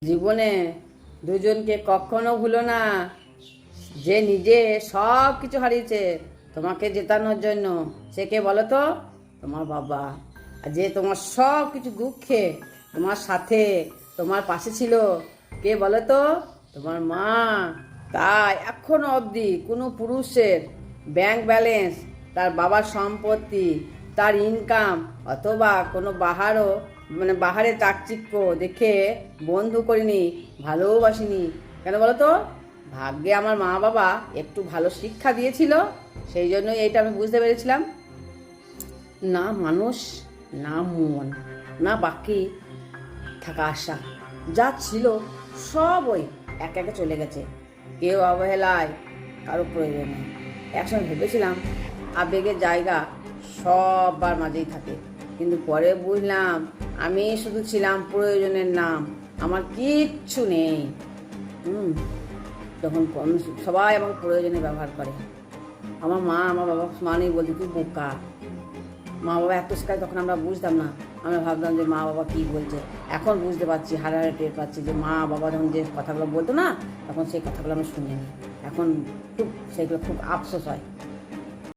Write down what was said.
জীবনে দুজনকে কখনো ভুলো না, যে নিজে সব কিছু হারিয়েছে তোমাকে জেতানোর জন্য। সে কে বলো তো? তোমার বাবা। আর যে তোমার সব কিছু দুঃখে তোমার সাথে, তোমার পাশে ছিল, কে বলো তো? তোমার মা। তাই এখনো অবধি কোনো পুরুষের ব্যাংক ব্যালেন্স, তার বাবার সম্পত্তি, তার ইনকাম অথবা কোনো বাহারে চাকচিক্য দেখে বন্ধু করিনি, ভালোবাসিনি। কেন বলো তো? ভাগ্যে আমার মা বাবা একটু ভালো শিক্ষা দিয়েছিল, সেই জন্যই এইটা আমি বুঝতে পেরেছিলাম। না মানুষ, না মন, না বাকি থাকা আশা, যা ছিল সব ওই একে একে চলে গেছে। কেউ অবহেলায়, কারো প্রয়োজনে। একসময় ভেবেছিলাম আবেগের জায়গা সবার মাঝেই থাকে, কিন্তু পরে বুঝলাম আমি শুধু ছিলাম প্রয়োজনের নাম, আমার কিচ্ছু নেই। তখন সবাই আমাকে প্রয়োজনে ব্যবহার করে। আমার মা, আমার বাবা মানেই বলতো তুই বোকা। মা বাবা এত শেখায়, তখন আমরা বুঝতাম না। আমরা ভাবতাম যে মা বাবা কী বলছে। এখন বুঝতে পারছি, হাড়ে হাড়ে টের পাচ্ছি যে মা বাবা যখন যে কথাগুলো বলতো না, তখন সেই কথাগুলো আমরা শুনিনি। এখন সেগুলো খুব আফসোস হয়।